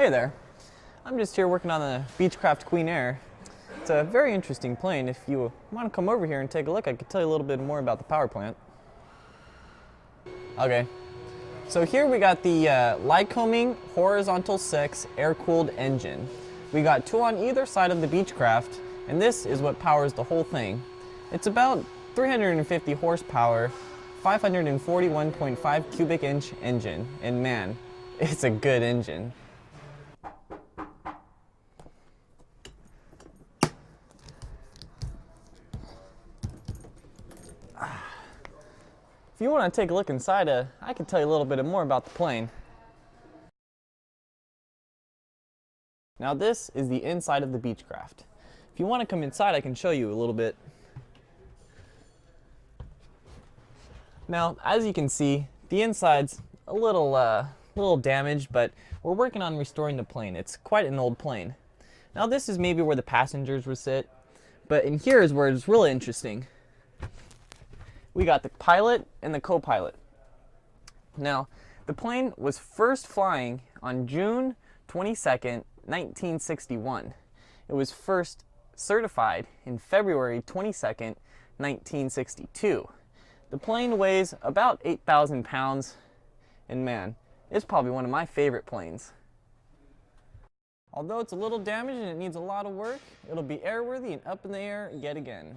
Hey there. I'm just here working on the Beechcraft Queen Air. It's a very interesting plane. If you want to come over here and take a look, I could tell you a little bit more about the power plant. Okay. So here we got the Lycoming Horizontal 6 air-cooled engine. We got two on either side of the Beechcraft, and this is what powers the whole thing. It's about 350 horsepower, 541.5 cubic inch engine, and man, it's a good engine. If you want to take a look inside, I can tell you a little bit more about the plane. Now this is the inside of the Beechcraft. If you want to come inside, I can show you a little bit. Now, as you can see, the inside's a little damaged, but we're working on restoring the plane. It's quite an old plane. Now this is maybe where the passengers would sit, but in here is where it's really interesting. We got the pilot and the co-pilot. Now, the plane was first flying on June 22nd, 1961. It was first certified in February 22nd, 1962. The plane weighs about 8,000 pounds, and man, it's probably one of my favorite planes. Although it's a little damaged and it needs a lot of work, it'll be airworthy and up in the air yet again.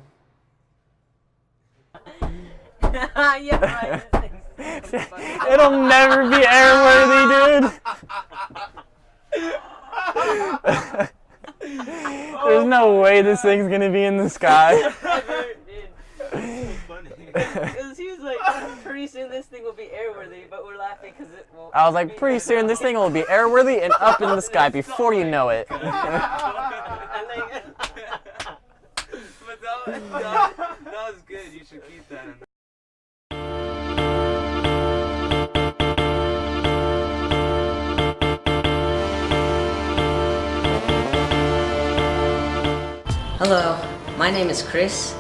Yeah, right. It'll never be airworthy, dude. There's no way this thing's gonna be in the sky. Because he was like, pretty soon this thing will be airworthy, but we're laughing because it won't. I was like, pretty soon this thing will be airworthy and up in the sky before you know it. But that was good. You should keep that in. Hello, my name is Chris.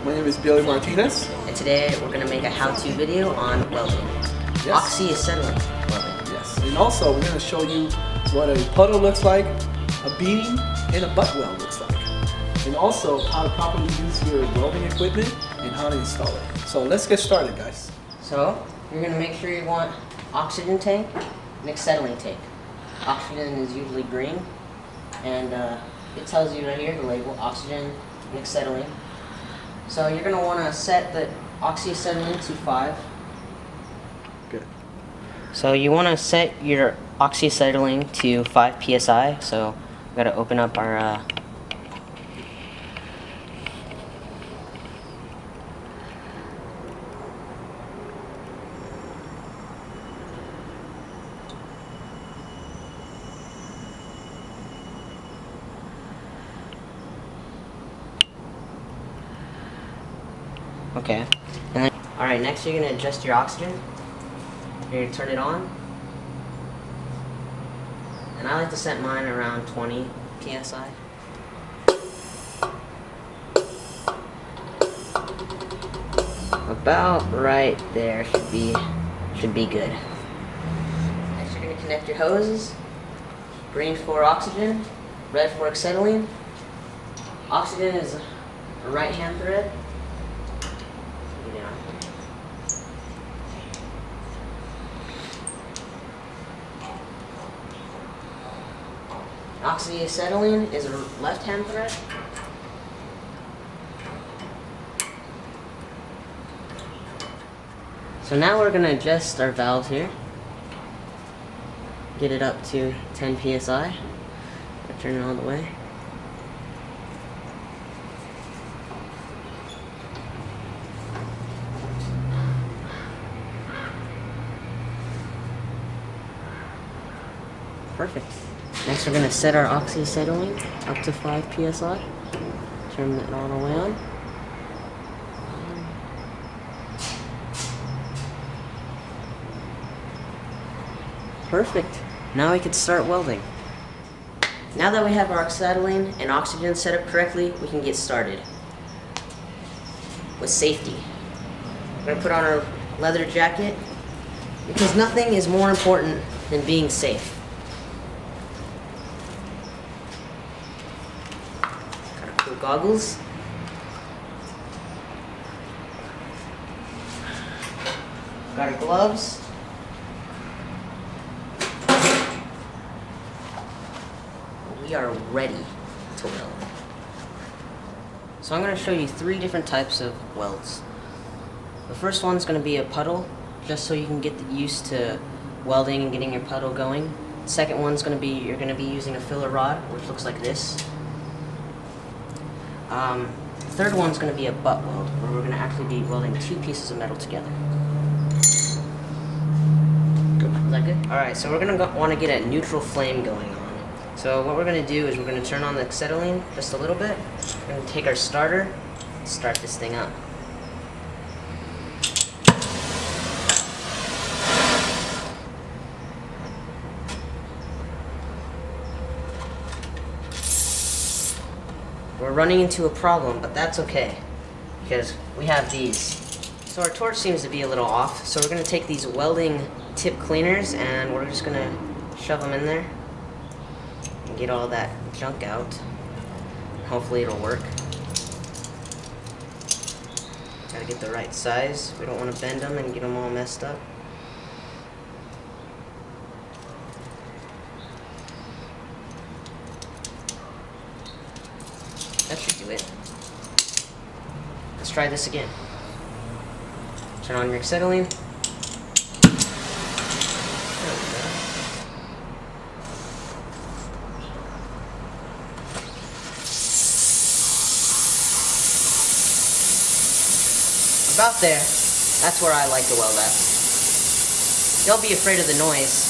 My name is Billy Martinez. And today we're going to make a how-to video on welding. Yes. Oxyacetylene welding. Yes. And also we're going to show you what a puddle looks like, a beading, and a butt weld looks like. And also how to properly use your welding equipment and how to install it. So let's get started, guys. So you're going to make sure you want oxygen tank and acetylene tank. Oxygen is usually green, and it tells you right here, the label, oxygen and acetylene. So you're going to want to set the oxyacetylene to 5. Good. So you want to set your oxyacetylene to 5 psi. So we've got to open up our okay. And then, all right, next you're going to adjust your oxygen. You're going to turn it on. And I like to set mine around 20 psi. About right there should be good. Next you're going to connect your hoses. Green for oxygen, red for acetylene. Oxygen is a right-hand thread. Oxyacetylene is a left-hand thread. So now we're going to adjust our valves here. Get it up to 10 psi. Turn it all the way. Perfect. Next we're going to set our oxyacetylene up to 5 psi. Turn it all the way on. Perfect. Now we can start welding. Now that we have our acetylene and oxygen set up correctly, we can get started with safety. We're going to put on our leather jacket because nothing is more important than being safe. goggles. Got our gloves. We are ready to weld. So I'm going to show you 3 different types of welds. The first one is going to be a puddle, just so you can get used to welding and getting your puddle going. The second one is going to be, you're going to be using a filler rod, which looks like this. The third one is going to be a butt weld, where we're going to actually be welding 2 pieces of metal together. Is that good? Alright, so we're going to want to get a neutral flame going on. So what we're going to do is we're going to turn on the acetylene just a little bit. We're going to take our starter and start this thing up. We're running into a problem, but that's okay, because we have these. So our torch seems to be a little off, so we're going to take these welding tip cleaners and we're just going to shove them in there and get all that junk out. Hopefully it'll work. Gotta get the right size. We don't want to bend them and get them all messed up. That should do it. Let's try this again. Turn on your acetylene. There we go. About there. That's where I like to weld at. Don't be afraid of the noise.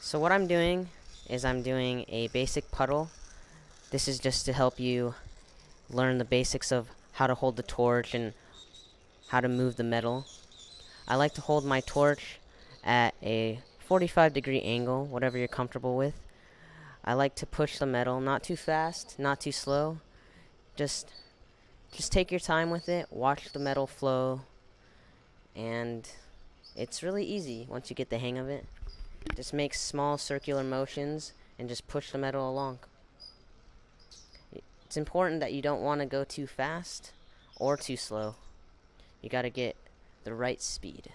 So what I'm doing is I'm doing a basic puddle. This is just to help you learn the basics of how to hold the torch and how to move the metal. I like to hold my torch at a 45-degree angle, whatever you're comfortable with. I like to push the metal, not too fast, not too slow. Just take your time with it, watch the metal flow, and it's really easy once you get the hang of it. Just make small circular motions and just push the metal along. It's important that you don't want to go too fast or too slow. You got to get the right speed.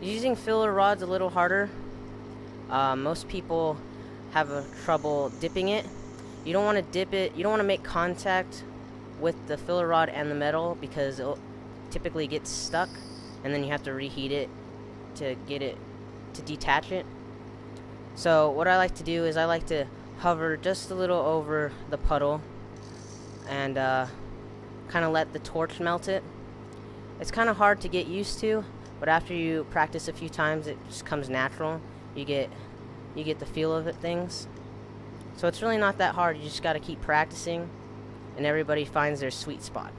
Using filler rod's a little harder. Most people have trouble dipping it. You don't want to dip it. You don't want to make contact with the filler rod and the metal because it typically gets stuck, and then you have to reheat it to get it to detach it. So what I like to do is I like to hover just a little over the puddle and kind of let the torch melt it. It's kind of hard to get used to, but after you practice a few times, it just comes natural. You get the feel of things. So it's really not that hard. You just got to keep practicing, and everybody finds their sweet spot.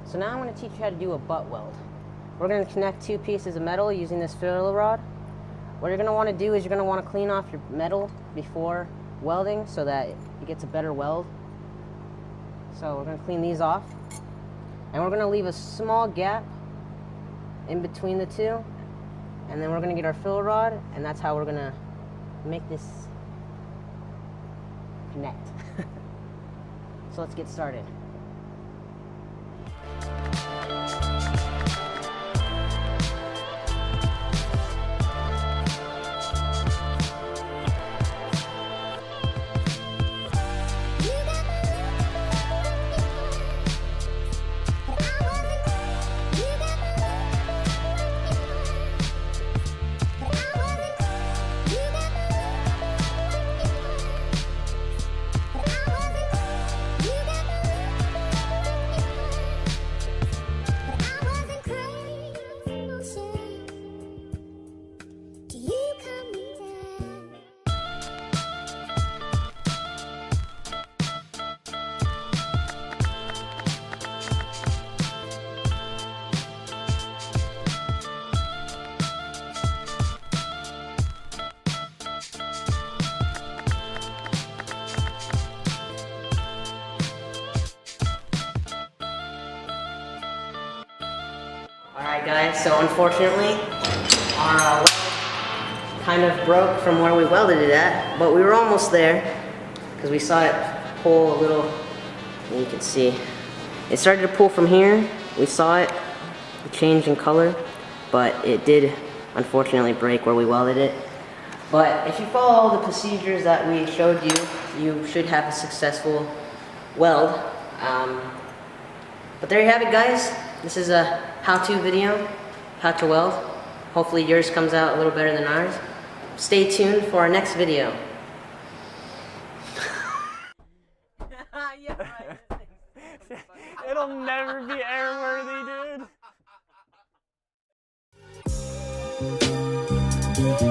So now I'm going to teach you how to do a butt weld. We're going to connect two pieces of metal using this filler rod. What you're going to want to do is you're going to want to clean off your metal before welding so that it gets a better weld. So we're going to clean these off. And we're going to leave a small gap in between the two. And then we're going to get our filler rod, and that's how we're going to make this connect. So let's get started. Alright guys, so unfortunately our weld kind of broke from where we welded it at, but we were almost there because we saw it pull a little, and you can see it started to pull from here. We saw it change in color, but it did unfortunately break where we welded it. But if you follow all the procedures that we showed you, you should have a successful weld. But there you have it guys. This is a how-to video, how to weld. Hopefully yours comes out a little better than ours. Stay tuned for our next video. It'll never be airworthy, dude.